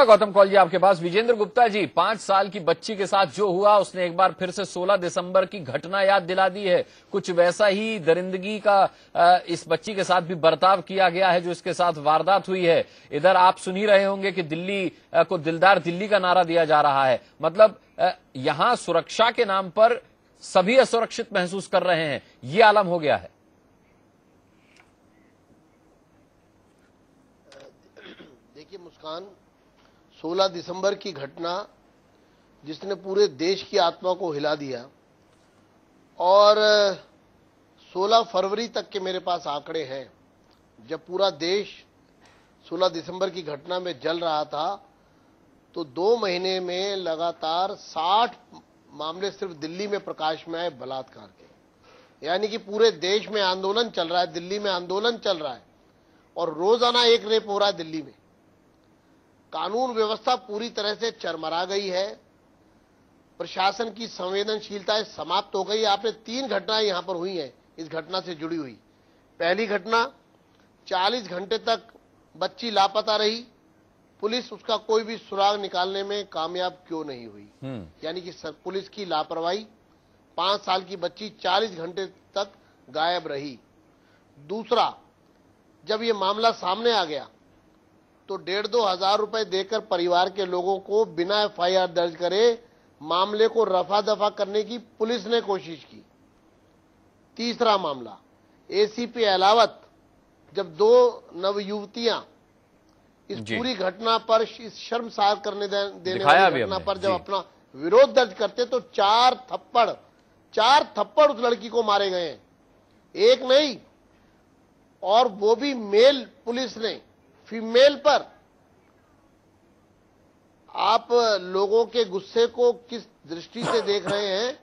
गौतम कौल जी आपके पास। विजेंद्र गुप्ता जी, 5 साल की बच्ची के साथ जो हुआ उसने एक बार फिर से 16 दिसंबर की घटना याद दिला दी है। कुछ वैसा ही दरिंदगी का इस बच्ची के साथ भी बर्ताव किया गया है जो इसके साथ वारदात हुई है। इधर आप सुन ही रहे होंगे कि दिल्ली को दिलदार दिल्ली का नारा दिया जा रहा है। मतलब यहां सुरक्षा के नाम पर सभी असुरक्षित महसूस कर रहे हैं, ये आलम हो गया है। देखिए मुस्कान, 16 दिसंबर की घटना जिसने पूरे देश की आत्मा को हिला दिया, और 16 फरवरी तक के मेरे पास आंकड़े हैं। जब पूरा देश 16 दिसंबर की घटना में जल रहा था तो 2 महीने में लगातार 60 मामले सिर्फ दिल्ली में प्रकाश में आए बलात्कार के। यानी कि पूरे देश में आंदोलन चल रहा है, दिल्ली में आंदोलन चल रहा है और रोजाना एक रेप हो रहा है दिल्ली में। कानून व्यवस्था पूरी तरह से चरमरा गई है, प्रशासन की संवेदनशीलताएं समाप्त हो गई। आपने 3 घटनाएं यहां पर हुई हैं इस घटना से जुड़ी हुई। पहली घटना, 40 घंटे तक बच्ची लापता रही, पुलिस उसका कोई भी सुराग निकालने में कामयाब क्यों नहीं हुई। यानी कि पुलिस की लापरवाही। 5 साल की बच्ची 40 घंटे तक गायब रही। दूसरा, जब ये मामला सामने आ गया तो 1,500-2 हजार रुपए देकर परिवार के लोगों को बिना एफआईआर दर्ज करे मामले को रफा दफा करने की पुलिस ने कोशिश की। तीसरा मामला, एसीपी अहलावत, जब 2 नवयुवतियां इस पूरी घटना पर, इस शर्मसार करने देने वाली घटना पर जब अपना विरोध दर्ज करते तो 4 थप्पड़ उस लड़की को मारे गए हैं, एक नहीं, और वो भी मेल पुलिस ने फीमेल पर। आप लोगों के गुस्से को किस दृष्टि से देख रहे हैं,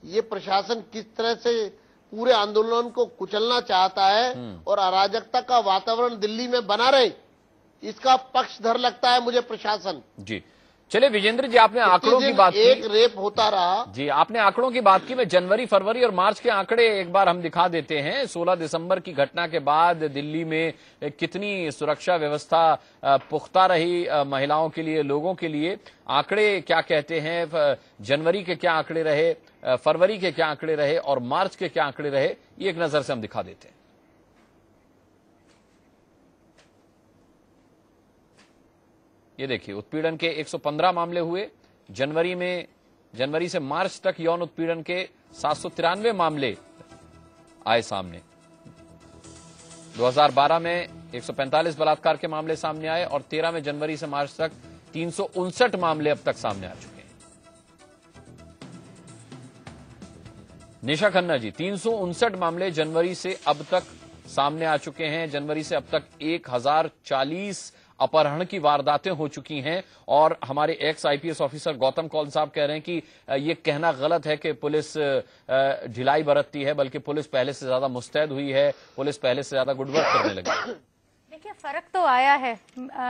ये प्रशासन किस तरह से पूरे आंदोलन को कुचलना चाहता है और अराजकता का वातावरण दिल्ली में बना रहे, इसका पक्षधर लगता है मुझे प्रशासन। जी चलिए विजेंद्र जी, आपने आंकड़ों की बात की, एक रेप होता रहा। जी आपने आंकड़ों की बात की। मैं जनवरी, फरवरी और मार्च के आंकड़े एक बार हम दिखा देते हैं। 16 दिसंबर की घटना के बाद दिल्ली में कितनी सुरक्षा व्यवस्था पुख्ता रही महिलाओं के लिए, लोगों के लिए। आंकड़े क्या कहते हैं, जनवरी के क्या आंकड़े रहे, फरवरी के क्या आंकड़े रहे और मार्च के क्या आंकड़े रहे, ये एक नजर से हम दिखा देते हैं। ये देखिए, उत्पीड़न के 115 मामले हुए जनवरी से मार्च तक। यौन उत्पीड़न के 793 मामले आए सामने। 2012 में 145 बलात्कार के मामले सामने आए और 13 में जनवरी से मार्च तक 359 मामले अब तक सामने आ चुके हैं। निशा खन्ना जी, 359 मामले जनवरी से अब तक सामने आ चुके हैं। जनवरी से अब तक 1040 अपहरण की वारदातें हो चुकी हैं और हमारे ex IPS officer Gautam Kaul साहब कह रहे हैं कि ये कहना गलत है कि पुलिस ढिलाई बरतती है, बल्कि पुलिस पहले से ज्यादा मुस्तैद हुई है, पुलिस पहले से ज्यादा गुडवर्क करने लगी। देखिए, फर्क तो आया है।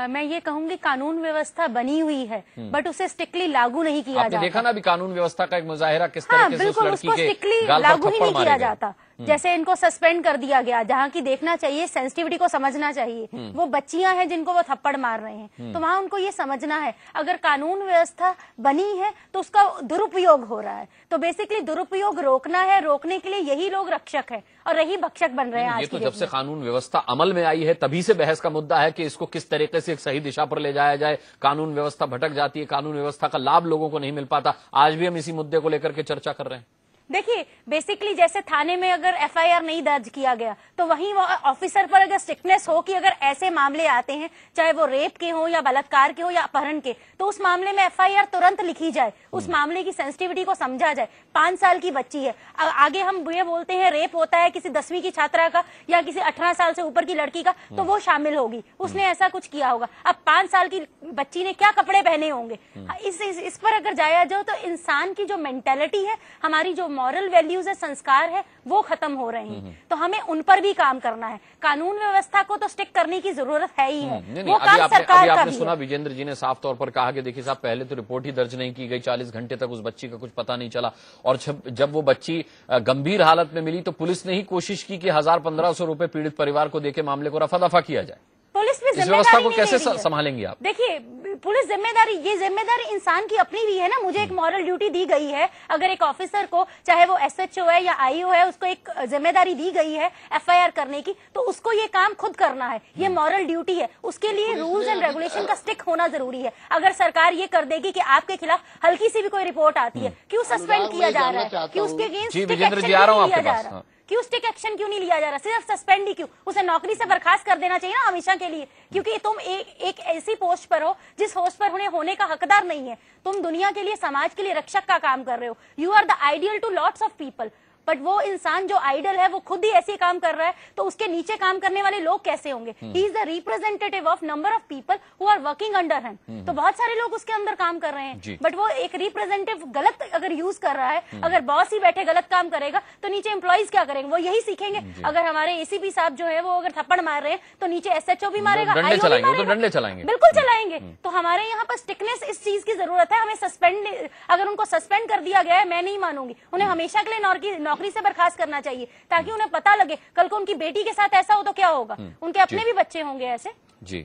मैं ये कहूंगी कानून व्यवस्था बनी हुई है बट उसे स्ट्रिक्टली लागू नहीं किया जाता। देखा ना अभी कानून व्यवस्था का एक मुजाहिरा किस तरीके से उस लड़की के स्ट्रिक्टली लागू ही नहीं किया जाता। जैसे इनको सस्पेंड कर दिया गया, जहाँ की देखना चाहिए, सेंसिटिविटी को समझना चाहिए। वो बच्चियां हैं जिनको वो थप्पड़ मार रहे हैं, तो वहां उनको ये समझना है अगर कानून व्यवस्था बनी है तो उसका दुरुपयोग हो रहा है। तो बेसिकली दुरुपयोग रोकना है, रोकने के लिए यही लोग रक्षक है और यही भक्षक बन रहे हैं। ये तो जब से कानून व्यवस्था अमल में आई है तभी से बहस का मुद्दा है कि इसको किस तरीके से एक सही दिशा पर ले जाया जाए। कानून व्यवस्था भटक जाती है, कानून व्यवस्था का लाभ लोगों को नहीं मिल पाता। आज भी हम इसी मुद्दे को लेकर के चर्चा कर रहे हैं। देखिए, बेसिकली जैसे थाने में अगर एफआईआर नहीं दर्ज किया गया तो वहीं वो ऑफिसर पर अगर स्ट्रिक्टनेस हो कि अगर ऐसे मामले आते हैं, चाहे वो रेप के हो या बलात्कार के हो या अपहरण के, तो उस मामले में एफआईआर तुरंत लिखी जाए, उस मामले की सेंसिटिविटी को समझा जाए। 5 साल की बच्ची है, आगे हम ये बोलते हैं रेप होता है किसी 10वीं की छात्रा का या किसी 18 साल से ऊपर की लड़की का, तो वो शामिल होगी, उसने ऐसा कुछ किया होगा। अब 5 साल की बच्ची ने क्या कपड़े पहने होंगे, इस पर अगर जाया जाए तो इंसान की जो मेंटेलिटी है, हमारी जो मॉरल वैल्यूज है, संस्कार है, वो खत्म हो रहे हैं। तो हमें उन पर भी काम करना है। कानून व्यवस्था को तो स्टिक करने की जरूरत है ही है। वो काम सरकार का भी है। सुना विजेंद्र जी ने साफ तौर पर कहा कि देखिए साहब, पहले तो रिपोर्ट ही दर्ज नहीं की गई, 40 घंटे तक उस बच्ची का कुछ पता नहीं चला, और जब वो बच्ची गंभीर हालत में मिली तो पुलिस ने ही कोशिश की कि 1000-1500 रुपए पीड़ित परिवार को देके मामले को रफा दफा किया जाए। पुलिस भी पुलिस इस व्यवस्था जिम्मेदारी को नहीं कैसे ले रही है। संभालेंगी आप? देखिए, पुलिस जिम्मेदारी, ये जिम्मेदारी इंसान की अपनी भी है ना। मुझे एक मॉरल ड्यूटी दी गई है, अगर एक ऑफिसर को, चाहे वो एसएचओ है या आईओ है, उसको एक जिम्मेदारी दी गई है एफआईआर करने की, तो उसको ये काम खुद करना है, ये मॉरल ड्यूटी है। उसके लिए रूल्स एंड रेगुलेशन का स्टिक होना जरूरी है। अगर सरकार ये कर देगी कि आपके खिलाफ हल्की सी भी कोई रिपोर्ट आती है, क्यों सस्पेंड किया जा रहा है, कि उसके अगेंस्ट जी, स्टिक विजेंद्र एक्शन जी, आ रहा हूं क्यों नहीं आपके लिया जा पास। रहा? क्यों स्टिक एक्शन क्यों नहीं लिया जा रहा? सिर्फ सस्पेंड ही क्यों? उसे नौकरी से बर्खास्त कर देना चाहिए ना हमेशा के लिए, क्योंकि तुम एक ऐसी पोस्ट पर हो जिस पोस्ट पर उन्हें होने का हकदार नहीं है। तुम दुनिया के लिए, समाज के लिए रक्षक का काम कर रहे हो। You are the ideal to lots of people, but वो इंसान जो आइडल है वो खुद ही ऐसे काम कर रहा है, तो उसके नीचे काम करने वाले लोग कैसे होंगे? He is the representative of number of people who are working under him. तो बहुत सारे लोग उसके अंदर काम कर रहे हैं, बट वो एक रिप्रेजेंटेटिव गलत अगर यूज कर रहा है, अगर बॉस ही बैठे गलत काम करेगा तो नीचे एम्प्लॉइज क्या करेंगे? वो यही सीखेंगे। अगर हमारे एसीपी साहब जो है वो अगर थप्पड़ मार रहे हैं तो नीचे एसएचओ भी मारेगा, डंडे आईओ भी चलाएंगे, वो तो मारेगा। डंडे चलाएंगे। बिल्कुल चलाएंगे। तो हमारे यहाँ पर स्टिकनेस इस चीज की जरूरत है। हमें सस्पेंड, अगर उनको सस्पेंड कर दिया गया है, मैं नहीं मानूंगी, उन्हें हमेशा के लिए नौकरी से बर्खास्त करना चाहिए, ताकि उन्हें पता लगे कल को उनकी बेटी के साथ ऐसा हो तो क्या होगा। उनके अपने भी बच्चे होंगे ऐसे। जी।